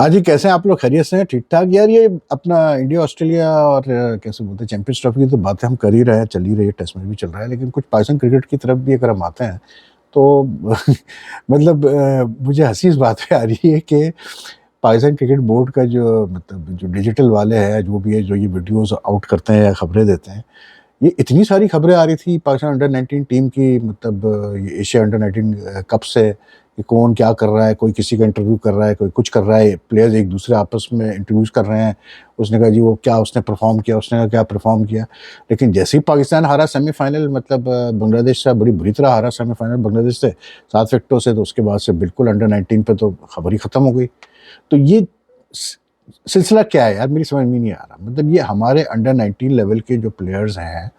हाँ जी, कैसे हैं आप लोग? खैरियत से हैं? ठीक-ठाक? यार ये अपना इंडिया ऑस्ट्रेलिया और कैसे बोलते हैं चैंपियंस ट्रॉफी की तो बातें हम कर ही रहे हैं, चल ही रही है, टेस्ट मैच भी चल रहा है, लेकिन कुछ पाकिस्तान क्रिकेट की तरफ भी अगर हम आते हैं, तो मतलब मुझे हँसी इस बात पे आ रही है कि पाकिस्तान क्रिकेट बोर्ड का जो मतलब जो डिजिटल वाले हैं, जो भी है, जो ये वीडियोज़ आउट करते हैं या खबरें देते हैं, ये इतनी सारी खबरें आ रही थी पाकिस्तान अंडर 19 टीम की मतलब ये एशिया अंडर 19 कप से कि कौन क्या कर रहा है, कोई किसी का इंटरव्यू कर रहा है, कोई कुछ कर रहा है, प्लेयर्स एक दूसरे आपस में इंटरव्यूज़ कर रहे हैं। उसने कहा जी वो क्या उसने परफ़ॉर्म किया, उसने कहा क्या परफ़ॉर्म किया। लेकिन जैसे ही पाकिस्तान हारा सेमीफ़ाइनल मतलब बांग्लादेश से बड़ी बुरी तरह हारा सेमीफ़ाइनल बांग्लादेश से 7 विकेटों से, तो उसके बाद से बिल्कुल अंडर 19 पे तो खबर ही ख़त्म हो गई। तो ये स सिलसिला क्या है यार, मेरी समझ में नहीं आ रहा। मतलब ये हमारे अंडर 19 लेवल के जो प्लेयर्स हैं,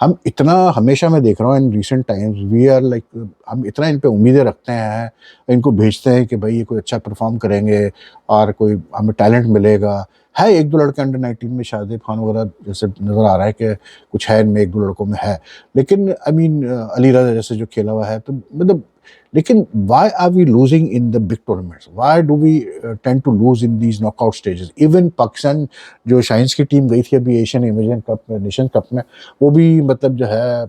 हम इतना हमेशा मैं देख रहा हूँ in recent times we are like हम इतना इन पे उम्मीदें रखते हैं, इनको भेजते हैं कि भाई ये कोई अच्छा परफ़ॉर्म करेंगे और कोई हमें टैलेंट मिलेगा। है 1-2 लड़के अंडर 19 में शादिब खान वगैरह जैसे नज़र आ रहा है कि कुछ है इनमें 1-2 लड़कों में है। लेकिन आई मीन अली रज़ा जैसे जो खेला हुआ है तो मतलब लेकिन why are we losing in the big tournaments? Why do we tend to lose in these knockout stages? Even Pakistan जो शाइन्स की टीम गई थी अभी एशियन एमेजन कप में, नेशन कप में, वो भी मतलब जो है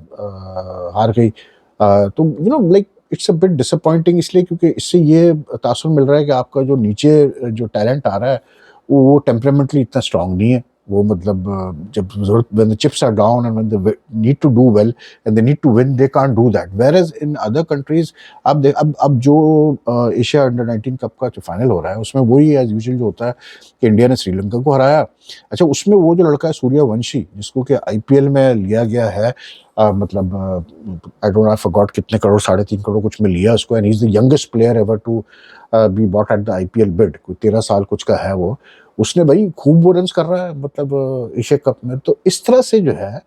हार गई। तो you know like it's a bit disappointing इसलिए क्योंकि इससे ये तासुर मिल रहा है कि आपका जो नीचे जो टैलेंट आ रहा है, वो टेम्परामेंटली इतना स्ट्रॉन्ग नहीं है। वो मतलब जब ज़रूरत when the chips are down and when they need to do well and they need to win, they can't do that. Whereas in other countries अब जो एशिया अंडर 19 कप का जो फाइनल हो रहा है, उसमें वही एज़ यूजुअल जो होता है कि इंडिया ने श्रीलंका को हराया। अच्छा, उसमें वो जो लड़का है सूर्यवंशी, जिसको कि आईपीएल में लिया गया है मतलब आई डोंट आई फॉरगॉट कितने करोड़, 3.5 करोड़ कुछ में लिया उसको, and he is the youngest player ever to be bought at the IPL bid. कोई 13 साल कुछ का है वो। उसने भाई खूब वो रन्स कर रहा है मतलब एशिया कप में। तो इस तरह से जो है,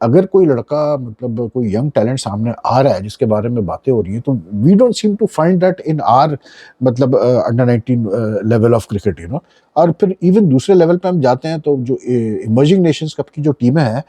अगर कोई लड़का मतलब कोई यंग टैलेंट सामने आ रहा है जिसके बारे में बातें हो रही हैं, तो we don't seem to find that in our मतलब under 19 level of cricket, you know. और फिर इवन दूसरे लेवल पे हम जाते हैं तो जो इमर्जिंग नेशंस कप की जो टीमें हैं,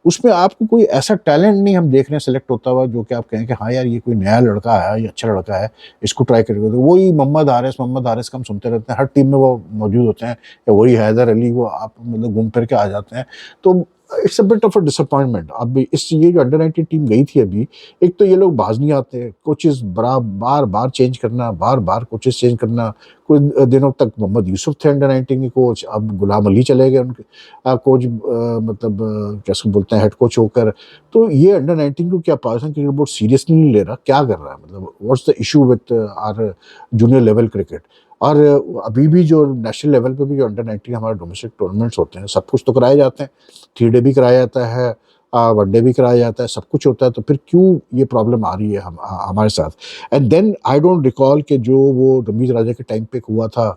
उसमें आपको कोई ऐसा टैलेंट नहीं हम देख रहे हैं सेलेक्ट होता हुआ जो कि आप कहें कि हाँ यार ये कोई नया लड़का है, ये अच्छा लड़का है, इसको ट्राई करेंगे। तो वही मोहम्मद हारिस का हम सुनते रहते हैं, हर टीम में वो मौजूद होते हैं, या वही हैदर अली, वो आप मतलब घूम फिर के आ जाते हैं। तो it's a bit of a disappointment. अब इस ये जो अंडर 19 टीम गई थी अभी, एक तो ये लोग बाज नहीं आते, कोचेस बड़ा बार बार चेंज करना, बार बार कोचेस चेंज करना। कुछ दिनों तक मोहम्मद यूसुफ थे अंडर 19 के कोच, अब गुलाम अली चले गए उनके कोच मतलब कैसे बोलते हैं हेड कोच होकर। तो ये अंडर 19 को क्या पाकिस्तान क्रिकेट बोर्ड सीरियसली नहीं ले रहा? क्या कर रहा है? मतलब what's the issue with our junior level cricket? और अभी भी जो नेशनल लेवल पे भी जो अंडर 19 हमारे डोमेस्टिक टूर्नामेंट्स होते हैं, सब कुछ तो कराए जाते हैं। 3 डे भी कराया जाता है, 1 डे भी कराया जाता है, सब कुछ होता है। तो फिर क्यों ये प्रॉब्लम आ रही है हमारे साथ? And then I don't recall कि जो वो रमीज राजा के टाइम पे हुआ था,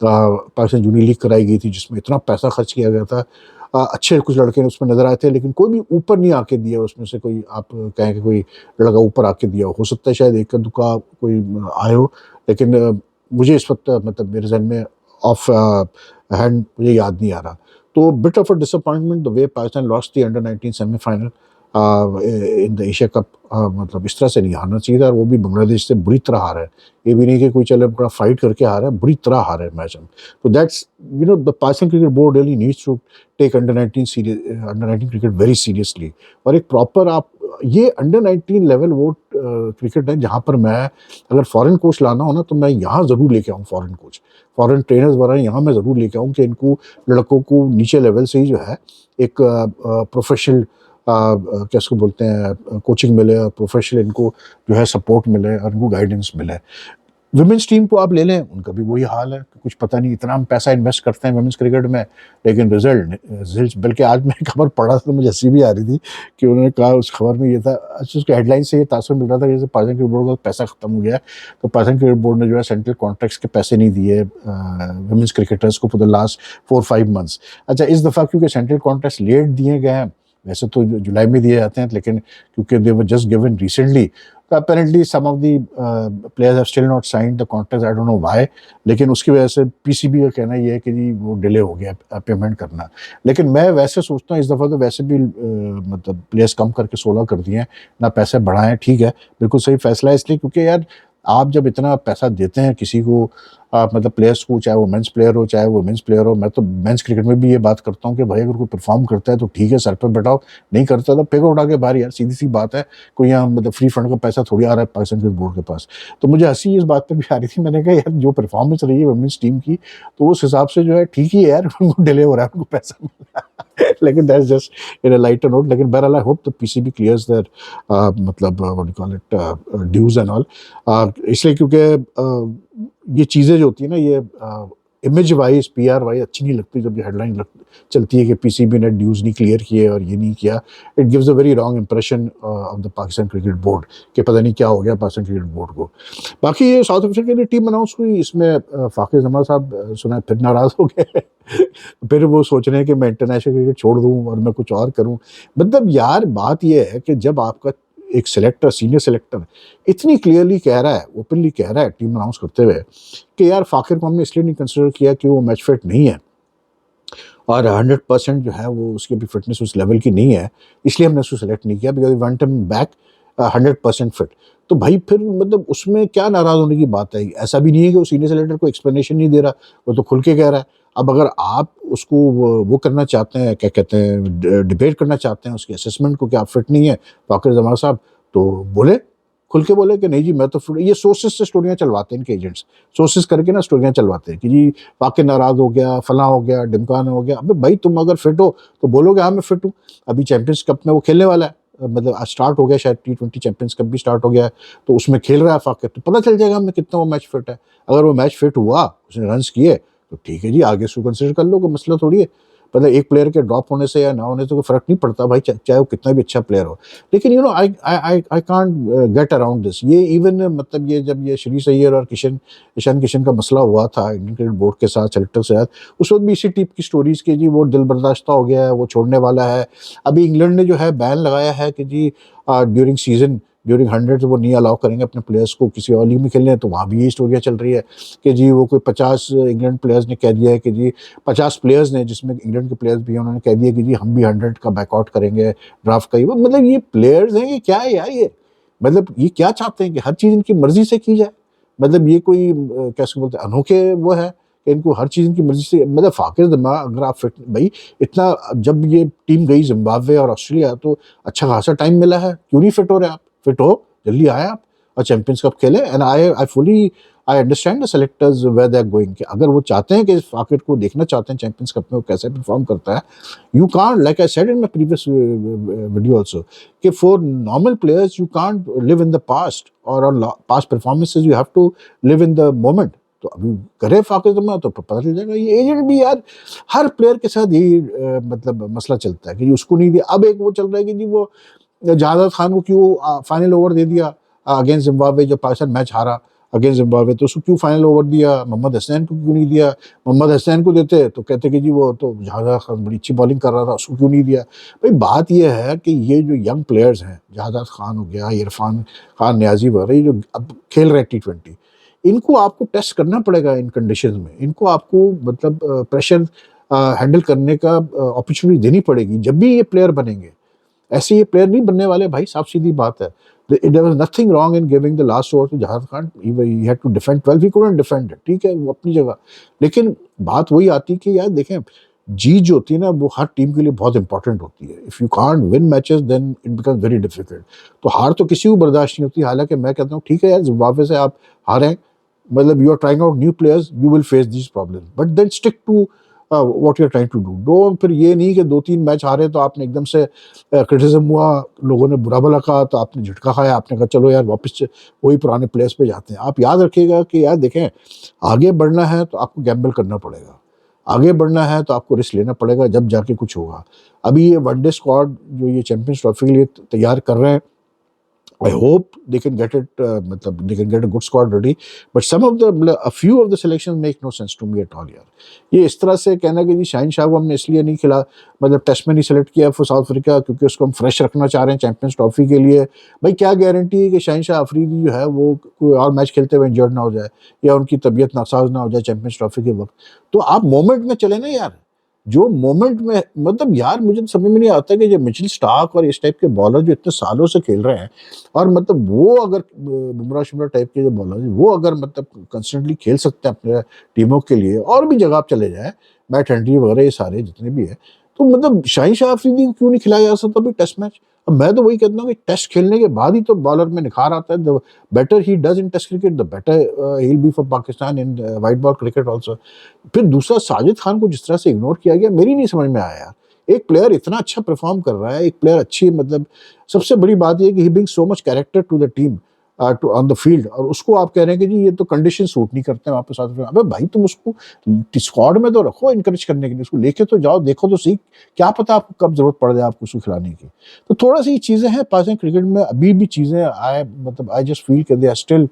पाकिस्तान जूनियर लीग कराई गई थी जिसमें इतना पैसा खर्च किया गया था। अच्छे कुछ लड़के उसमें नजर आए थे, लेकिन कोई भी ऊपर नहीं आके दिया उसमें से। कोई आप कहें कि कोई लड़का ऊपर आके दिया हो सकता है, शायद एक दुका कोई आए हो, लेकिन मुझे इस वक्त मतलब मेरे जहन में ऑफ हैंड मुझे याद नहीं आ रहा। तो bit of a disappointment the way Pakistan lost the under 19 semifinal in the Asia cup. मतलब इस तरह से नहीं हारना चाहिए था, और वो भी बांग्लादेश से बुरी तरह हारा है। ये भी नहीं कि कोई चले बड़ा फाइट करके हारा है, बुरी तरह हारा है मैच में। तो that's you know the Pakistan cricket board really needs to take under 19 serious, under 19 cricket very seriously. और एक प्रॉपर आप ये अंडर 19 लेवल वो क्रिकेट है जहाँ पर मैं अगर फॉरेन कोच लाना हो ना, तो मैं यहाँ ज़रूर लेके आऊँ फॉरेन कोच, फॉरेन ट्रेनर्स वगैरह यहाँ मैं ज़रूर लेके आऊँ कि इनको लड़कों को नीचे लेवल से ही जो है एक प्रोफेशनल क्या उसको बोलते हैं कोचिंग मिले, और प्रोफेशनल इनको जो है सपोर्ट मिले और इनको गाइडेंस मिले। वुमेन्स टीम को आप ले लें, उनका भी वही हाल है कि कुछ पता नहीं, इतना हम पैसा इन्वेस्ट करते हैं वुमेन्स क्रिकेट में, लेकिन रिजल्ट बल्कि आज मैं खबर पढ़ा तो मुझे हंसी भी आ रही थी कि उन्होंने कहा उस खबर में ये था, अच्छा उसके हेडलाइन से ये तासुर मिल रहा था कि जैसे पाकिस्तान क्रिकेट बोर्ड का पैसा खत्म हो गया है, तो पाकिस्तान क्रिकेट बोर्ड ने जो है सेंट्रल कॉन्ट्रैक्ट्स के पैसे नहीं दिए वुमेन्स क्रिकेटर्स को फॉर द लास्ट 4-5 मंथ्स। अच्छा, इस दफ़ा क्योंकि सेंट्रल कॉन्ट्रैक्ट्स लेट दिए गए हैं, वैसे तो जुलाई में दिए जाते हैं, लेकिन क्योंकि they were just given recently, तो apparently some of the players have still not signed the contract, I don't know why. लेकिन उसकी वजह से पीसीबी का कहना ये है कि जी वो डिले हो गया पेमेंट करना। लेकिन मैं वैसे सोचता हूँ इस दफ़ा तो वैसे भी मतलब प्लेयर्स कम करके 16 कर दिए हैं, ना पैसे बढ़ाएं, ठीक है, बिल्कुल सही फैसला है। इसलिए क्योंकि यार आप जब इतना पैसा देते हैं किसी को, आप मतलब प्लेयर्स को, चाहे वो मेंस प्लेयर हो चाहे वो वुमेन्स प्लेयर हो, मैं तो मेंस क्रिकेट में भी ये बात करता हूँ कि भाई अगर कोई परफॉर्म करता है तो ठीक है, सर पे बैठाओ, नहीं करता तो फेंको उठा के बाहर यार, सीधी सी बात है। कोई यहाँ मतलब फ्री फंड का पैसा थोड़ी आ रहा है पाकिस्तान क्रिकेट बोर्ड के पास। तो मुझे हंसी इस बात पे भी आ रही थी, मैंने कहा यार जो परफॉर्मेंस रही है वुमेन्स टीम की, तो उस हिसाब से जो है ठीक ही है यार, उनको डिले हो रहा है, उनको पैसा मिल रहा है। लेकिन that's just in a lighter note. लेकिन बहरहाल I hope the PCB clears their मतलब what you call it dues and all, इसलिए क्योंकि ये चीज़ें जो होती है ना, ये इमेज वाइज पीआर वाइज अच्छी नहीं लगती जब ये हेडलाइन चलती है कि पीसीबी ने ड्यूज नहीं क्लियर किए और ये नहीं किया। It gives a very wrong impression of the Pakistan cricket board कि पता नहीं क्या हो गया पाकिस्तान क्रिकेट बोर्ड को। बाकी ये साउथ अफ्रीका की टीम अनाउंस हुई, इसमें फाकिर जमा साहब सुना है फिर नाराज़ हो गए। फिर वो सोच रहे हैं कि मैं इंटरनेशनल क्रिकेट छोड़ दूं और मैं कुछ और करूं। मतलब यार बात यह है कि जब आपका एक सिलेक्टर, सीनियर सिलेक्टर इतनी क्लियरली कह रहा है, ओपनली कह रहा है टीम अनाउंस करते हुए कि यार फाकिर को हमने इसलिए नहीं कंसिडर किया कि वो मैच फिट नहीं है और 100% जो है वो उसकी भी फिटनेस उस लेवल की नहीं है, इसलिए हमने उसको सेलेक्ट नहीं किया, because we want him back 100% fit. तो भाई फिर मतलब उसमें क्या नाराज होने की बात है? ऐसा भी नहीं है कि वो सीनियर सेलेक्टर को एक्सप्लेनेशन नहीं दे रहा, वो तो खुल के कह रहा है। अब अगर आप उसको वो करना चाहते हैं, क्या कहते हैं, डिबेट करना चाहते हैं उसकी असेसमेंट को कि आप फिट नहीं है फाकिर जमान साहब, तो बोले, खुल के बोले कि नहीं जी मैं तो फिट। ये सोर्सेस से स्टोरियाँ चलवाते हैं इनके एजेंट्स, सोर्सेस करके ना स्टोरियाँ चलवाते हैं कि जी वाकई नाराज हो गया, फला हो गया, ढिमकान हो गया। अबे भाई तुम अगर फिट हो तो बोलोगे हाँ मैं फिट हूँ। अभी चैंपियंस कप में वो खेलने वाला है, मतलब आज स्टार्ट हो गया, शायद T20 चैंपियंस कप भी स्टार्ट हो गया है, तो उसमें खेल रहा है फाकिर, तो पता चल जाएगा हमें कितना वो मैच फिट है। अगर वो मैच फिट हुआ, उसने रन्स किए, तो ठीक है जी, आगे उसको कंसिडर कर लो, कोई मसला थोड़ी है। मतलब एक प्लेयर के ड्रॉप होने से या ना होने से कोई फर्क नहीं पड़ता भाई, चाहे वो कितना भी अच्छा प्लेयर हो। लेकिन you know I can't get around this. ये इवन मतलब ये जब ये श्री सैयद और ईशान किशन का मसला हुआ था इंडियन क्रिकेट बोर्ड के साथ, सेलेक्टर के साथ, उस वक्त भी इसी टाइप की स्टोरीज के जी वो दिल बर्दाश्ता हो गया है, वो छोड़ने वाला है। अभी इंग्लैंड ने जो है बैन लगाया है कि जी ड्यूरिंग सीजन, ड्यूरिंग 100 वो नहीं अलाउ करेंगे अपने प्लेयर्स को किसी और लीग में खेलने। तो वहाँ भी यही स्टोरियाँ चल रही है कि जी वो कोई 50 इंग्लैंड प्लेयर्स ने कह दिया है कि जी 50 प्लेयर्स ने, जिसमें इंग्लैंड के प्लेयर्स भी हैं, उन्होंने कह दिया कि जी हम भी 100 का बैकआउट करेंगे ड्राफ्ट का ही। मतलब ये प्लेयर्स हैं, ये क्या है यार? ये मतलब ये क्या चाहते हैं कि हर चीज़ इनकी मर्जी से की जाए? मतलब ये कोई कैसे बोलते हैं, अनोखे वो है कि इनको हर चीज़ इनकी मर्जी से। मतलब फाकिर दिमाग अगर आप फिट भाई, इतना जब ये टीम गई जिम्बाब्वे और ऑस्ट्रेलिया तो अच्छा खासा टाइम मिला है, क्यों नहीं फिट हो रहे आप? फिट हो, जल्दी आए आप और चैंपियंस कप खेले। And I fully I understand the selectors where they are going, कि अगर वो चाहते हैं कि फाकिर को देखना चाहते हैं चैंपियंस कप में वो कैसे परफॉर्म करता है, you can't, like I said in my previous video also, कि for normal players you can't live in the past और on past performances, you have to live in the moment. तो अभी करे फाकिर जमा तो पता चल जाएगा। ये एजेंट भी यार हर प्लेयर के साथ यही मतलब मसला चलता है कि उसको नहीं दिया। अब एक वो चल रहा है कि जी वो जहादात खान को क्यों फाइनल ओवर दे दिया अगेंस्ट जिम्बाब्वे, जब पाकिस्तान मैच हारा अगेंस्ट जिम्बाब्वे, तो उसको क्यों फाइनल ओवर दिया? मोहम्मद हसनैन को क्यों नहीं दिया? मोहम्मद हसनैन को देते तो कहते कि जी वो तो जहादात खान बड़ी अच्छी बॉलिंग कर रहा था, उसको क्यों नहीं दिया? भाई बात यह है कि ये जो यंग प्लेयर्स हैं, जहादात खान हो गया, इरफान खान, न्याजी वगैरह, जो अब खेल रहे हैं T20, इनको आपको टेस्ट करना पड़ेगा इन कंडीशन में। इनको आपको मतलब प्रेशर हैंडल करने का अपॉर्चुनिटी देनी पड़ेगी जब भी ये प्लेयर बनेंगे। ऐसे ये प्लेयर नहीं बनने वाले भाई, साफ सीधी बात है। There was nothing wrong in giving the last over to Jahad Khan, he had to defend 12, he couldn't defend it, ठीक है वो अपनी जगह। लेकिन बात वही आती है कि यार देखें, जीत जो होती है ना वो हर टीम के लिए बहुत इंपॉर्टेंट होती है। If you can't win matches then it becomes very difficult. तो हार तो किसी को बर्दाश्त नहीं होती। हालांकि मैं कहता हूँ ठीक है यार, जिम्बाब्वे से आप हारें, मतलब you are trying out new players, you will face this problem, but then stick to what you are trying to do. Don't, फिर ये नहीं कि 2-3 मैच हारे तो आपने एकदम से क्रिटिसिज्म हुआ, लोगों ने बुरा भला कहा तो आपने झटका खाया, आपने कहा चलो यार वापस से वही पुराने प्लेयर्स पे जाते हैं। आप याद रखिएगा कि यार देखें, आगे बढ़ना है तो आपको गैम्बल करना पड़ेगा, आगे बढ़ना है तो आपको रिस्क लेना पड़ेगा, जब जाके कुछ होगा। अभी ये वनडे स्क्वाड जो ये चैंपियंस ट्रॉफी के लिए तैयार कर रहे हैं, I hope they can get it, मतलब they can get a good squad ready, but some of the a few of the selections make no sense to me at all यार। ये इस तरह से कहना कि जी शाहिन शाह को हमने इसलिए नहीं खिला, मतलब टेस्ट में नहीं सेलेक्ट किया फॉर साउथ अफ्रीका क्योंकि उसको हम फ्रेश रखना चाह रहे हैं चैंपियंस ट्रॉफी के लिए। भाई क्या गारंटी है कि शाहिन शाह अफरीदी जो है वो कोई और मैच खेलते हुए इंजर्ड ना हो जाए या उनकी तबीयत नासाज ना हो जाए चैंपियंस ट्रॉफी के वक्त? तो आप मोमेंट में चले ना यार, जो मोमेंट में मतलब यार मुझे तो समझ में नहीं आता कि जो मिचेल स्टार्क और इस टाइप के बॉलर जो इतने सालों से खेल रहे हैं, और मतलब वो अगर बुमराह शुमराह टाइप के जो बॉलर हैं, वो अगर मतलब कंसिस्टेंटली खेल सकते हैं अपने टीमों के लिए, और भी जगह आप चले जाएँ, मैट हेनरी वगैरह ये सारे जितने भी हैं, तो मतलब शाहिन शाह अफरीदी को क्यों नहीं खिलाया जा सकता अभी टेस्ट मैच? अब मैं तो वही कहता हूँ कि टेस्ट खेलने के बाद ही तो बॉलर में निखार आता है। The better he does in test cricket, the better he will be for Pakistan in white ball cricket also. फिर दूसरा, साजिद खान को जिस तरह से इग्नोर किया गया, मेरी नहीं समझ में आया यार। एक प्लेयर इतना अच्छा परफॉर्म कर रहा है, एक प्लेयर अच्छी मतलब सबसे बड़ी बात ये है कि he brings so much character to the team, to on the field, और उसको आप कह रहे हैं कि जी ये तो कंडीशन सूट नहीं करते हैं वहाँ पे साउथ अफ्रीका। अबे भाई तुम उसको स्क्वाड में तो रखो एनकरेज करने के लिए, उसको लेके तो जाओ, देखो तो सही, क्या पता आपको कब जरूरत पड़ जाए आपको उसको खिलाने की। तो थोड़ा सी चीजें हैं पाकिस्तान क्रिकेट में अभी भी, चीजें आई मतलब आई जस्ट फील कि दे आर स्टिल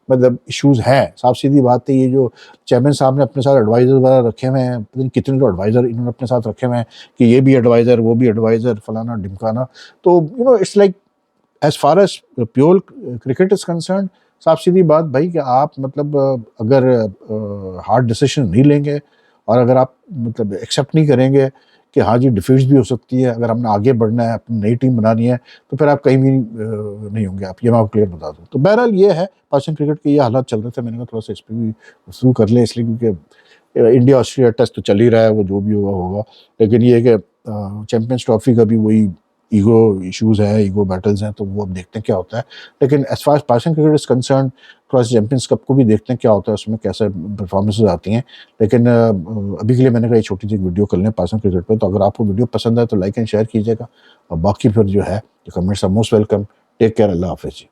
मतलब इश्यूज हैं। साफ सीधी बात है, ये जो चेयरमैन साहब ने अपने साथ एडवाइजर वगैरह रखे हुए हैं, पता नहीं कितने तो एडवाइजर इन्होंने अपने साथ रखे हुए हैं कि ये भी एडवाइजर वो भी एडवाइजर फलाना ढिमकाना। तो it's like as far as pure cricket is concern, साफ सीधी बात भाई कि आप मतलब अगर हार्ड डिसीजन नहीं लेंगे, और अगर आप मतलब एक्सेप्ट नहीं करेंगे कि हाँ जी डिफीट्स भी हो सकती है, अगर हमने आगे बढ़ना है, अपनी नई टीम बनानी है, तो फिर आप कहीं भी नहीं होंगे आप, ये मैं आपको क्लियर बता दूँ। तो बहरहाल ये है पाकिस्तान क्रिकेट के ये हालात चल रहे थे, मैंने कहा थोड़ा सा इस पर भी गुफ्तगू कर लें, इसलिए क्योंकि इंडिया ऑस्ट्रेलिया टेस्ट तो चल ही रहा है, वो जो भी होगा होगा, लेकिन ये है कि चैंपियंस ट्रॉफी का भी वही ईगो इश्यूज हैं, ईगो बैटल्स हैं, तो वो अब देखते हैं क्या होता है। लेकिन as far as Pakistan cricket is concern, थोड़ा सा चैंपियंस कप को भी देखते हैं क्या होता है, उसमें कैसे परफॉर्मेंसेज आती हैं। लेकिन अभी के लिए मैंने कहा ये छोटी सी वीडियो कर लें पाकिस्तान क्रिकेट पर। तो अगर आपको वीडियो पसंद आए तो लाइक एंड शेयर कीजिएगा, और बाकी फिर जो है जो comments are most welcome. Take care, अल्लाह हाफिज़ जी।